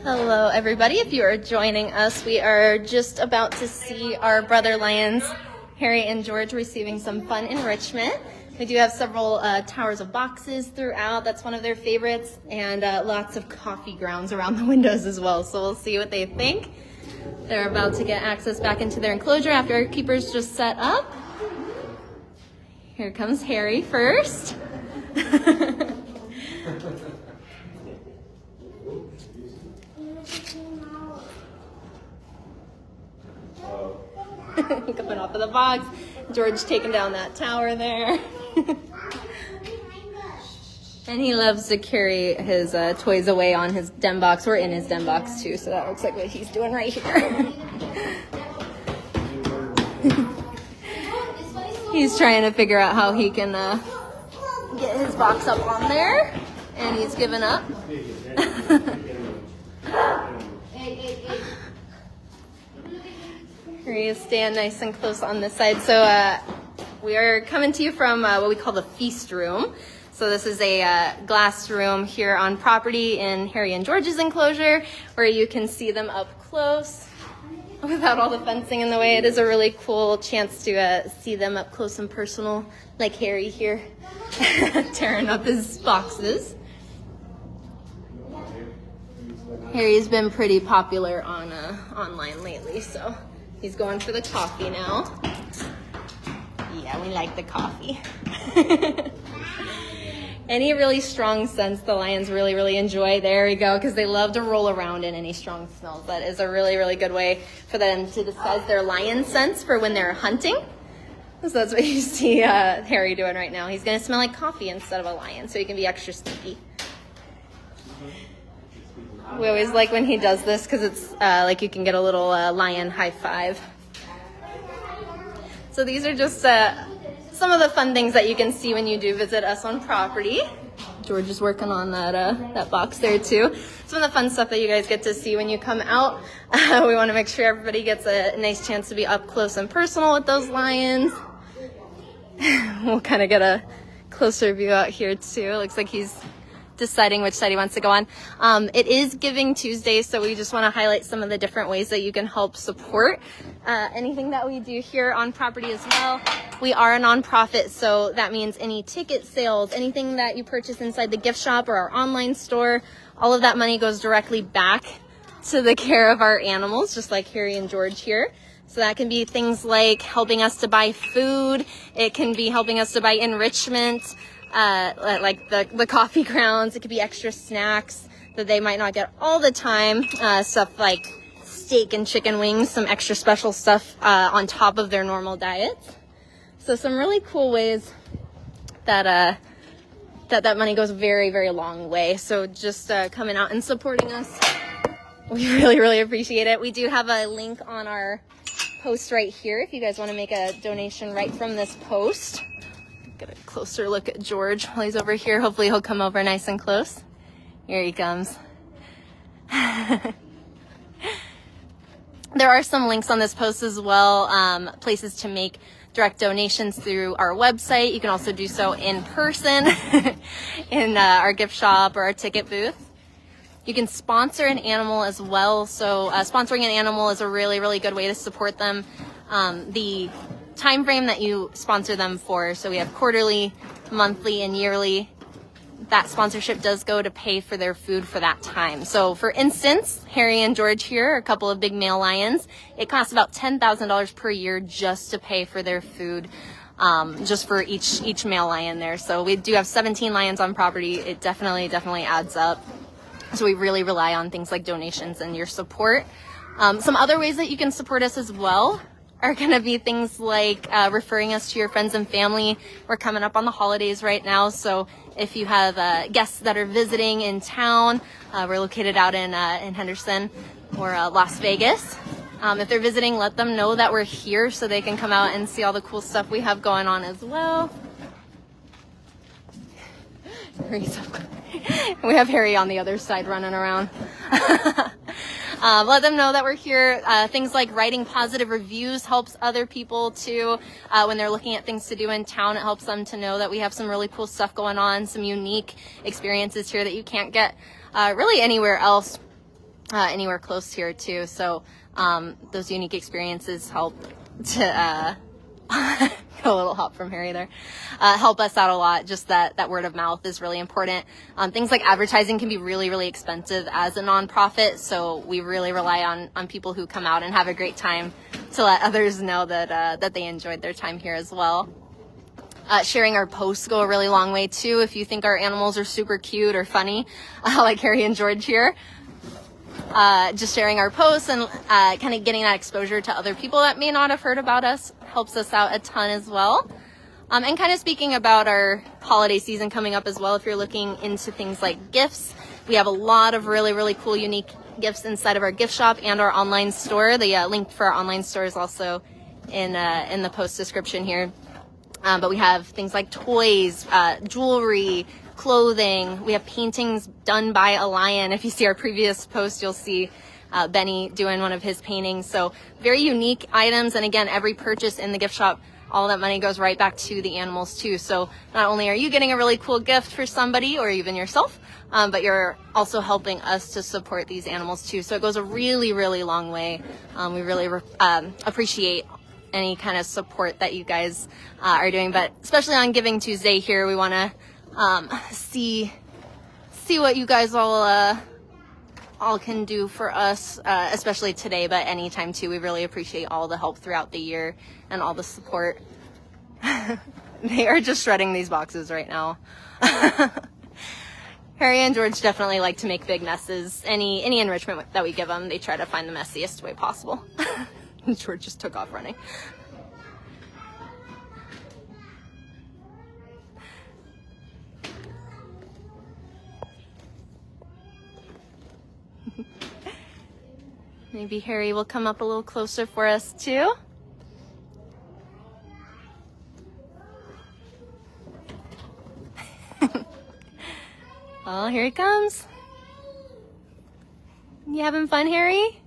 Hello everybody, if you are joining us, we are just about to see our brother lions, Harry and George, receiving some fun enrichment. We do have several towers of boxes throughout, that's one of their favorites, and lots of coffee grounds around the windows as well, so we'll see what they think. They're about to get access back into their enclosure after our keepers just set up. Here comes Harry first. Coming off of the box. George taking down that tower there. And he loves to carry his toys away on his den box, or in his den box too, so that looks like what he's doing right here. He's trying to figure out how he can get his box up on there, and he's given up. Here he is, stand nice and close on this side. So we are coming to you from what we call the feast room. So this is a glass room here on property in Harry and George's enclosure, where you can see them up close without all the fencing in the way. It is a really cool chance to see them up close and personal, like Harry here, tearing up his boxes. Harry's been pretty popular on online lately, so he's going for the coffee now. Yeah, we like the coffee. Any really strong scents the lions really enjoy, there we go, because they love to roll around in any strong smells. That is a really good way for them to disguise their lion scents for when they're hunting. So that's what you see Harry doing right now. He's going to smell like coffee instead of a lion, so he can be extra sneaky. We always like when he does this because it's like you can get a little lion high five. So these are just some of the fun things that you can see when you do visit us on property. George is working on that box there too. Some of the fun stuff that you guys get to see when you come out. We want to make sure everybody gets a nice chance to be up close and personal with those lions. We'll kind of get a closer view out here too. It looks like he's deciding which side he wants to go on. It is Giving Tuesday, so we just want to highlight some of the different ways that you can help support anything that we do here on property as well. We are a nonprofit, so that means any ticket sales, anything that you purchase inside the gift shop or our online store, all of that money goes directly back to the care of our animals, just like Harry and George here. So that can be things like helping us to buy food. It can be helping us to buy enrichment, like the coffee grounds. It could be extra snacks that they might not get all the time. Stuff like steak and chicken wings, some extra special stuff on top of their normal diets. So some really cool ways that that money goes very long way. So just coming out and supporting us, we really appreciate it. We do have a link on our post right here if you guys want to make a donation right from this post. Get a closer look at George while he's over here. Hopefully he'll come over nice and close. Here he comes. There are some links on this post as well, places to make direct donations through our website. You can also do so in person in our gift shop or our ticket booth. You can sponsor an animal as well. So sponsoring an animal is a really good way to support them. The time frame that you sponsor them for, so we have quarterly, monthly, and yearly. That sponsorship does go to pay for their food for that time. So for instance, Harry and George here, a couple of big male lions, it costs about $10,000 per year just to pay for their food, just for each male lion there. So we do have 17 lions on property. It definitely adds up. So we really rely on things like donations and your support. Some other ways that you can support us as well are going to be things like referring us to your friends and family. We're coming up on the holidays right now, so if you have guests that are visiting in town, we're located out in Henderson or Las Vegas. If they're visiting, let them know that we're here so they can come out and see all the cool stuff we have going on as well. We have Harry on the other side running around. Let them know that we're here. Things like writing positive reviews helps other people too. When they're looking at things to do in town, it helps them to know that we have some really cool stuff going on, some unique experiences here that you can't get really anywhere else. anywhere close here too. So those unique experiences help to a little hop from Harry there, help us out a lot. Just that word of mouth is really important. Things like advertising can be really, really expensive as a nonprofit, so we really rely on people who come out and have a great time to let others know that they enjoyed their time here as well. Sharing our posts go a really long way too. If you think our animals are super cute or funny, like Harry and George here, just sharing our posts and kind of getting that exposure to other people that may not have heard about us helps us out a ton as well. And kind of speaking about our holiday season coming up as well, if you're looking into things like gifts, we have a lot of really, really cool, unique gifts inside of our gift shop and our online store. The link for our online store is also in the post description here. But we have things like toys, jewelry, clothing. We have paintings done by a lion. If you see our previous post, you'll see Benny doing one of his paintings. So very unique items. And again, every purchase in the gift shop, all that money goes right back to the animals too. So not only are you getting a really cool gift for somebody or even yourself, but you're also helping us to support these animals too. So it goes a really, really long way. We really appreciate any kind of support that you guys are doing, but especially on Giving Tuesday here, we want to see what you guys all can do for us, especially today, but anytime too. We really appreciate all the help throughout the year and all the support. They are just shredding these boxes right now. Harry and George definitely like to make big messes. Any enrichment that we give them, they try to find the messiest way possible. George just took off running. Maybe Harry will come up a little closer for us too. Oh, here he comes. You having fun, Harry?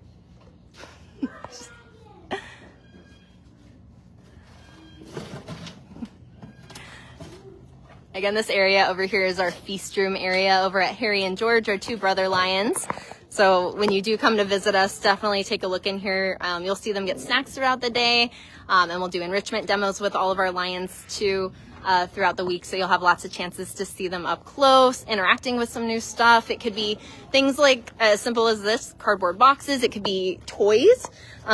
Again, this area over here is our feast room area over at Harry and George, our two brother lions. So when you do come to visit us, definitely take a look in here. You'll see them get snacks throughout the day, and we'll do enrichment demos with all of our lions too throughout the week. So you'll have lots of chances to see them up close, interacting with some new stuff. It could be things like as simple as this, cardboard boxes. It could be toys.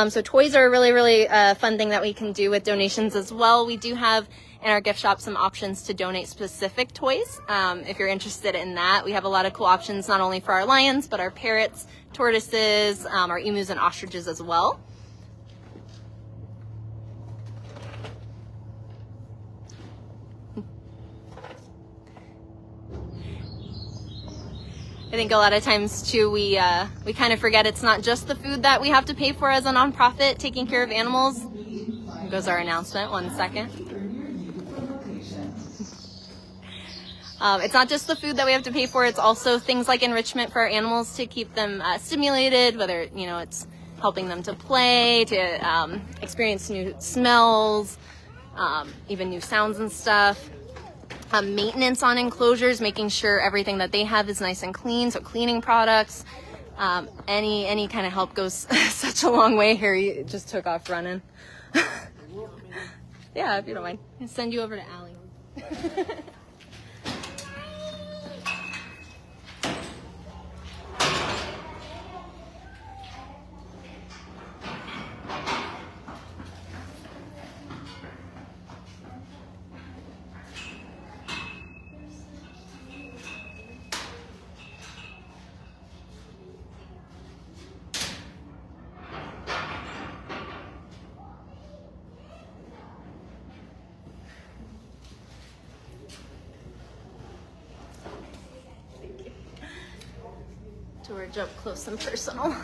So toys are a really, really fun thing that we can do with donations as well. We do have in our gift shop some options to donate specific toys. If you're interested in that, we have a lot of cool options, not only for our lions, but our parrots, tortoises, our emus and ostriches as well. I think a lot of times too, we kind of forget it's not just the food that we have to pay for as a nonprofit taking care of animals. Here goes our announcement, 1 second. It's not just the food that we have to pay for, it's also things like enrichment for our animals to keep them stimulated, whether, it's helping them to play, to experience new smells, even new sounds and stuff. Maintenance on enclosures, making sure everything that they have is nice and clean, so cleaning products. Any kind of help goes such a long way. Harry just took off running. Yeah, if you don't mind. I'll send you over to Allie. George up close and personal.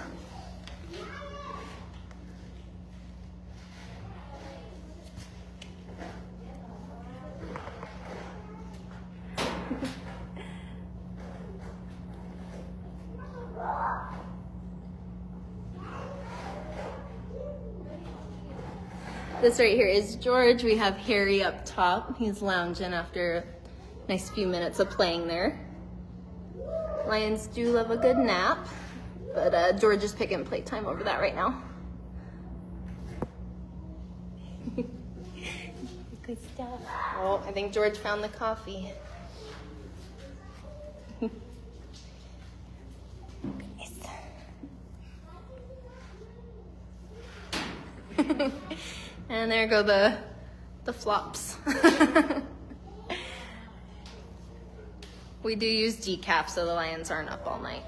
This right here is George. We have Harry up top. He's lounging after a nice few minutes of playing there. Lions do love a good nap. But George is picking playtime over that right now. Good stuff. Oh, I think George found the coffee. And there go the flops. We do use decaf so the lions aren't up all night.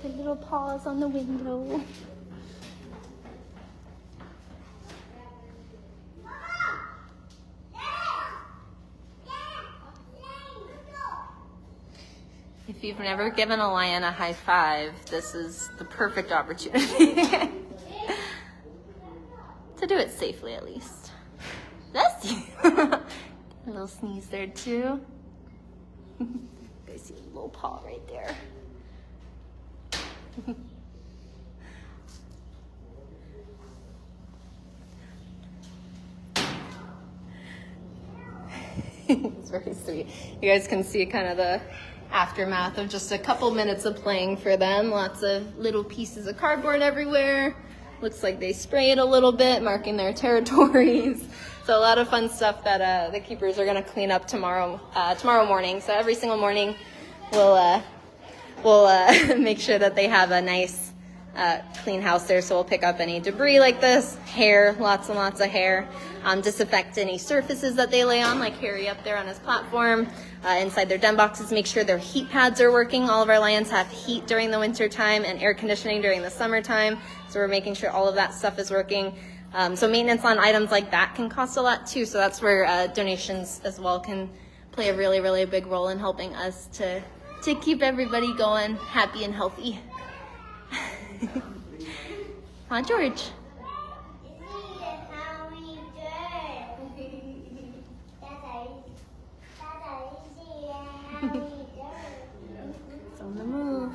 The little paws on the window. If you've never given a lion a high five, this is the perfect opportunity to do it safely, at least. Bless you. A little sneeze there too. You guys see a little paw right there. It's very sweet. You guys can see kind of the aftermath of just a couple minutes of playing for them. Lots of little pieces of cardboard everywhere. Looks like they sprayed a little bit, marking their territories. So a lot of fun stuff that the keepers are going to clean up tomorrow morning. So every single morning we'll make sure that they have a nice clean house there. So we'll pick up any debris like this, hair, lots and lots of hair, disinfect any surfaces that they lay on, like Harry up there on his platform, inside their den boxes, make sure their heat pads are working. All of our lions have heat during the winter time and air conditioning during the summertime. So we're making sure all of that stuff is working. So maintenance on items like that can cost a lot too. So that's where donations as well can play a really, really big role in helping us to keep everybody going happy and healthy. Huh, George? It's on the move.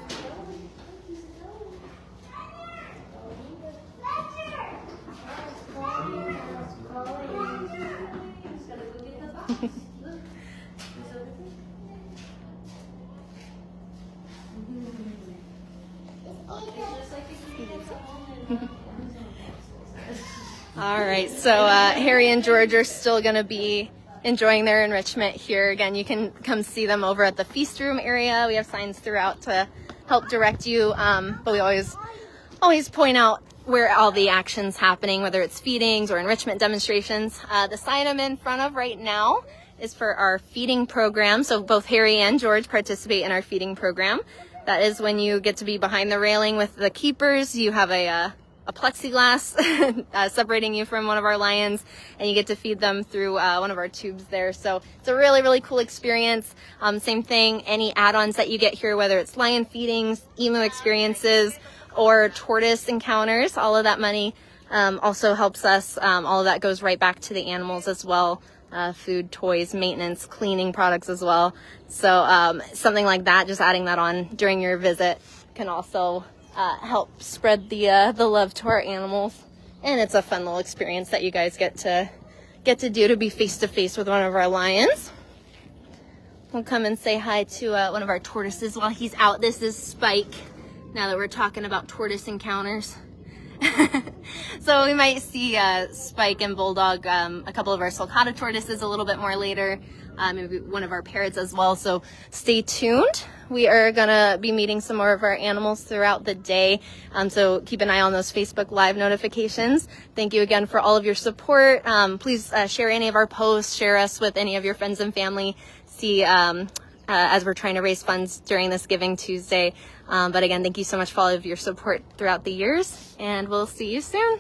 All right, so Harry and George are still going to be enjoying their enrichment here. Again, you can come see them over at the feast room area. We have signs throughout to help direct you, but we always point out where all the action's happening, whether it's feedings or enrichment demonstrations. The sign I'm in front of right now is for our feeding program. So both Harry and George participate in our feeding program. That is when you get to be behind the railing with the keepers. You have a plexiglass separating you from one of our lions, and you get to feed them through one of our tubes there. So it's a really, really cool experience. Same thing, any add-ons that you get here, whether it's lion feedings, emu experiences, or tortoise encounters, all of that money also helps us. All of that goes right back to the animals as well. Food, toys, maintenance, cleaning products as well. So something like that, just adding that on during your visit can also help spread the love to our animals. And it's a fun little experience that you guys get to do, to be face to face with one of our lions. We'll come and say hi to one of our tortoises while he's out. This is Spike, now that we're talking about tortoise encounters. So we might see Spike and Bulldog, a couple of our sulcata tortoises a little bit more later, maybe one of our parrots as well. So stay tuned. We are going to be meeting some more of our animals throughout the day. So keep an eye on those Facebook Live notifications. Thank you again for all of your support. Please share any of our posts, share us with any of your friends and family. See, as we're trying to raise funds during this Giving Tuesday. But again, thank you so much for all of your support throughout the years, and we'll see you soon.